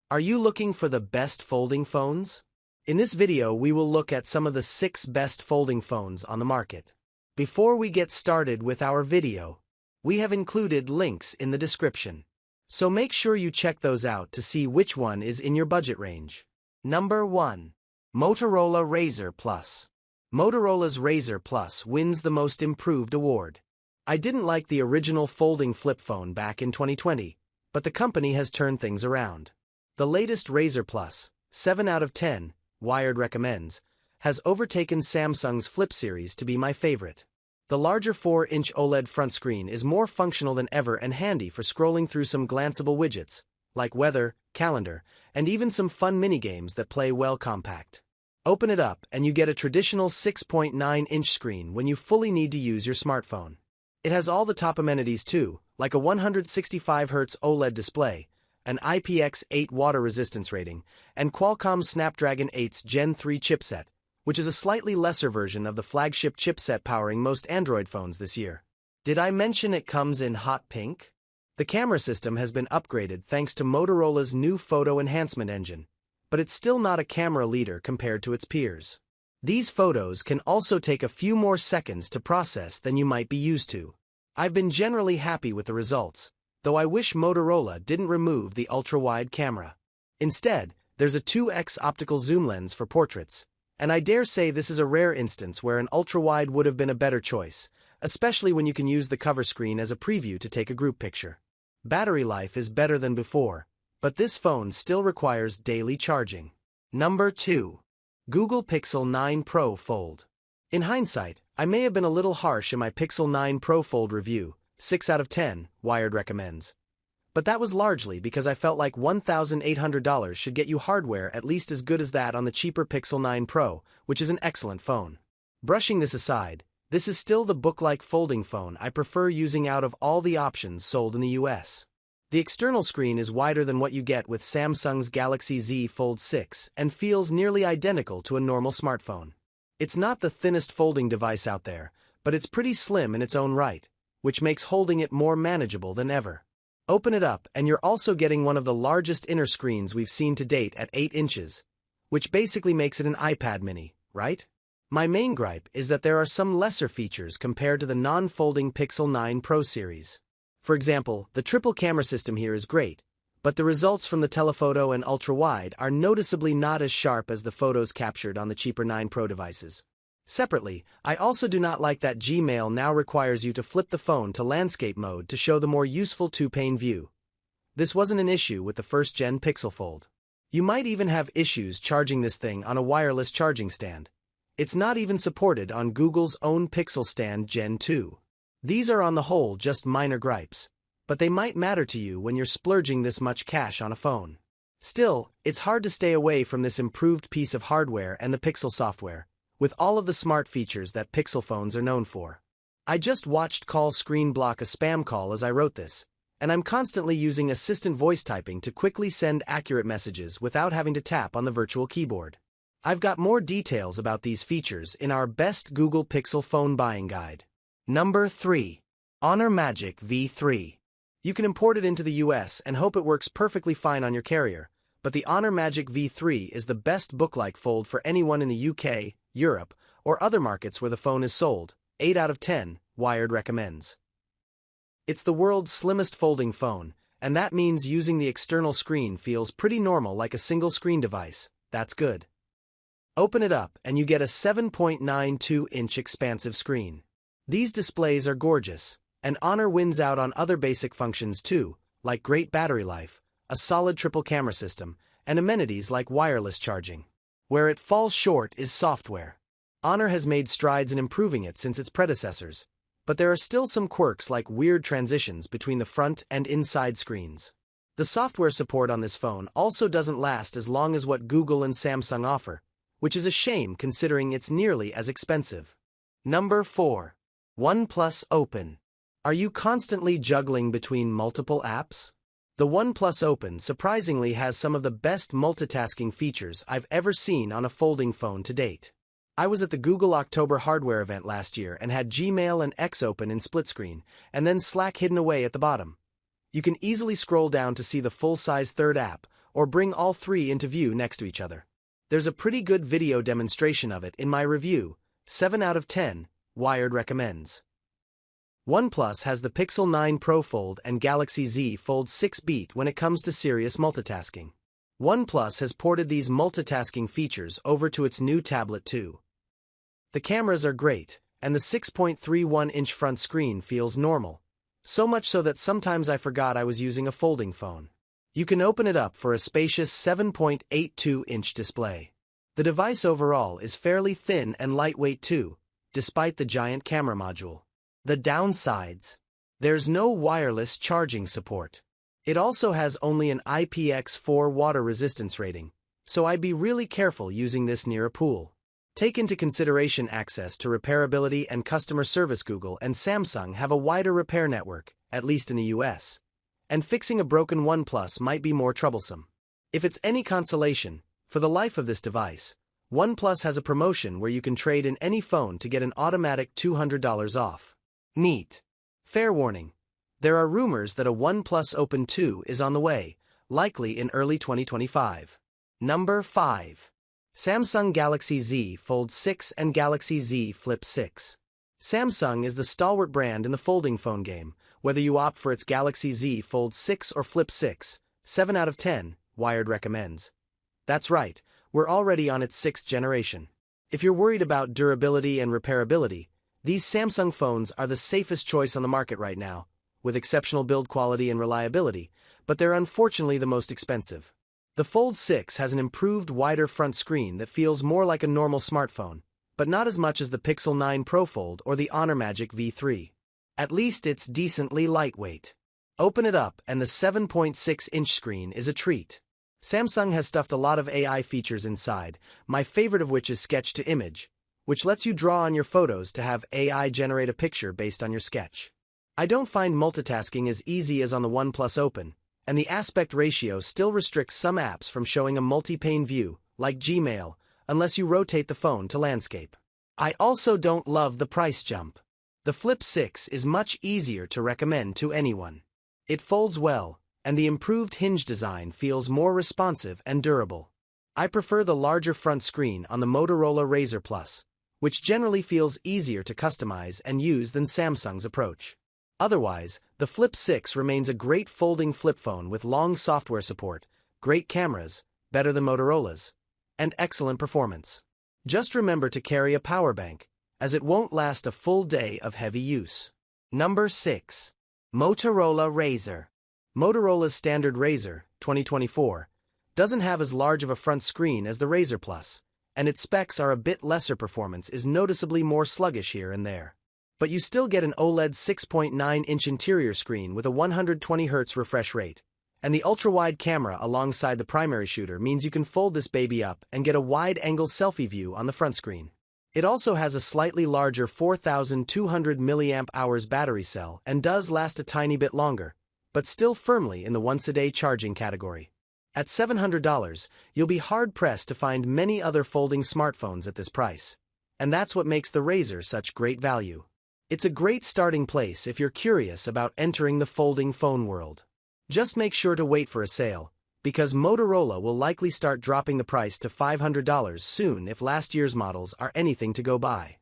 Are you looking for the best folding phones? In this video, we will look at some of the 6 best folding phones on the market. Before we get started with our video, we have included links in the description. So make sure you check those out to see which one is in your budget range. Number 1. Motorola Razr Plus. Motorola's Razr Plus wins the Most Improved award. I didn't like the original folding flip phone back in 2020, but the company has turned things around. The latest Razr Plus, 7 out of 10, Wired recommends, has overtaken Samsung's Flip series to be my favorite. The larger 4-inch OLED front screen is more functional than ever and handy for scrolling through some glanceable widgets, like weather, calendar, and even some fun minigames that play well compact. Open it up and you get a traditional 6.9-inch screen when you fully need to use your smartphone. It has all the top amenities too, like a 165Hz OLED display, an IPX8 water resistance rating, and Qualcomm's Snapdragon 8's Gen 3 chipset, which is a slightly lesser version of the flagship chipset powering most Android phones this year. Did I mention it comes in hot pink? The camera system has been upgraded thanks to Motorola's new photo enhancement engine, but it's still not a camera leader compared to its peers. These photos can also take a few more seconds to process than you might be used to. I've been generally happy with the results, though I wish Motorola didn't remove the ultra-wide camera. Instead, there's a 2x optical zoom lens for portraits, and I dare say this is a rare instance where an ultra-wide would have been a better choice, especially when you can use the cover screen as a preview to take a group picture. Battery life is better than before, but this phone still requires daily charging. Number 2. Google Pixel 9 Pro Fold. In hindsight, I may have been a little harsh in my Pixel 9 Pro Fold review, 6 out of 10, Wired recommends. But that was largely because I felt like $1,800 should get you hardware at least as good as that on the cheaper Pixel 9 Pro, which is an excellent phone. Brushing this aside, this is still the book-like folding phone I prefer using out of all the options sold in the US. The external screen is wider than what you get with Samsung's Galaxy Z Fold 6 and feels nearly identical to a normal smartphone. It's not the thinnest folding device out there, but it's pretty slim in its own right, which makes holding it more manageable than ever. Open it up and you're also getting one of the largest inner screens we've seen to date at 8 inches, which basically makes it an iPad mini, right? My main gripe is that there are some lesser features compared to the non-folding Pixel 9 Pro series. For example, the triple camera system here is great, but the results from the telephoto and ultra-wide are noticeably not as sharp as the photos captured on the cheaper 9 Pro devices. Separately, I also do not like that Gmail now requires you to flip the phone to landscape mode to show the more useful 2-pane view. This wasn't an issue with the first-gen Pixel Fold. You might even have issues charging this thing on a wireless charging stand. It's not even supported on Google's own Pixel Stand Gen 2. These are on the whole just minor gripes, but they might matter to you when you're splurging this much cash on a phone. Still, it's hard to stay away from this improved piece of hardware and the Pixel software, with all of the smart features that Pixel phones are known for. I just watched Call Screen block a spam call as I wrote this, and I'm constantly using assistant voice typing to quickly send accurate messages without having to tap on the virtual keyboard. I've got more details about these features in our Best Google Pixel Phone Buying Guide. Number 3. Honor Magic V3. You can import it into the US and hope it works perfectly fine on your carrier, but the Honor Magic V3 is the best book-like fold for anyone in the UK, Europe, or other markets where the phone is sold, 8 out of 10, Wired recommends. It's the world's slimmest folding phone, and that means using the external screen feels pretty normal like a single-screen device. That's good. Open it up and you get a 7.92-inch expansive screen. These displays are gorgeous, and Honor wins out on other basic functions too, like great battery life, a solid triple camera system, and amenities like wireless charging. Where it falls short is software. Honor has made strides in improving it since its predecessors, but there are still some quirks like weird transitions between the front and inside screens. The software support on this phone also doesn't last as long as what Google and Samsung offer, which is a shame considering it's nearly as expensive. Number 4. OnePlus Open. Are you constantly juggling between multiple apps? The OnePlus Open surprisingly has some of the best multitasking features I've ever seen on a folding phone to date. I was at the Google October hardware event last year and had Gmail and X open in split screen, and then Slack hidden away at the bottom. You can easily scroll down to see the full-size third app, or bring all three into view next to each other. There's a pretty good video demonstration of it in my review, 7 out of 10, Wired recommends. OnePlus has the Pixel 9 Pro Fold and Galaxy Z Fold 6 beat when it comes to serious multitasking. OnePlus has ported these multitasking features over to its new tablet too. The cameras are great, and the 6.31-inch front screen feels normal, so much so that sometimes I forgot I was using a folding phone. You can open it up for a spacious 7.82-inch display. The device overall is fairly thin and lightweight too, despite the giant camera module. The downsides: there's no wireless charging support. It also has only an IPX4 water resistance rating, so I'd be really careful using this near a pool. Take into consideration access to repairability and customer service. Google and Samsung have a wider repair network, at least in the US, and fixing a broken OnePlus might be more troublesome. If it's any consolation, for the life of this device, OnePlus has a promotion where you can trade in any phone to get an automatic $200 off. Neat. Fair warning: there are rumors that a OnePlus Open 2 is on the way, likely in early 2025. Number 5. Samsung Galaxy Z Fold 6 and Galaxy Z Flip 6. Samsung is the stalwart brand in the folding phone game, whether you opt for its Galaxy Z Fold 6 or Flip 6, 7 out of 10, Wired recommends. That's right, we're already on its 6th generation. If you're worried about durability and repairability, these Samsung phones are the safest choice on the market right now, with exceptional build quality and reliability, but they're unfortunately the most expensive. The Fold 6 has an improved wider front screen that feels more like a normal smartphone, but not as much as the Pixel 9 Pro Fold or the Honor Magic V3. At least it's decently lightweight. Open it up and the 7.6-inch screen is a treat. Samsung has stuffed a lot of AI features inside, my favorite of which is Sketch to Image, which lets you draw on your photos to have AI generate a picture based on your sketch. I don't find multitasking as easy as on the OnePlus Open, and the aspect ratio still restricts some apps from showing a multi-pane view, like Gmail, unless you rotate the phone to landscape. I also don't love the price jump. The Flip 6 is much easier to recommend to anyone. It folds well, and the improved hinge design feels more responsive and durable. I prefer the larger front screen on the Motorola Razr Plus, which generally feels easier to customize and use than Samsung's approach. Otherwise, the Flip 6 remains a great folding flip phone with long software support, great cameras, better than Motorola's, and excellent performance. Just remember to carry a power bank, as it won't last a full day of heavy use. Number 6. Motorola Razr. Motorola's standard Razr, 2024, doesn't have as large of a front screen as the Razr Plus, and its specs are a bit lesser. Performance is noticeably more sluggish here and there. But you still get an OLED 6.9-inch interior screen with a 120Hz refresh rate, and the ultra-wide camera alongside the primary shooter means you can fold this baby up and get a wide-angle selfie view on the front screen. It also has a slightly larger 4,200 mAh battery cell and does last a tiny bit longer, but still firmly in the once-a-day charging category. At $700, you'll be hard-pressed to find many other folding smartphones at this price, and that's what makes the Razr such great value. It's a great starting place if you're curious about entering the folding phone world. Just make sure to wait for a sale, because Motorola will likely start dropping the price to $500 soon if last year's models are anything to go by.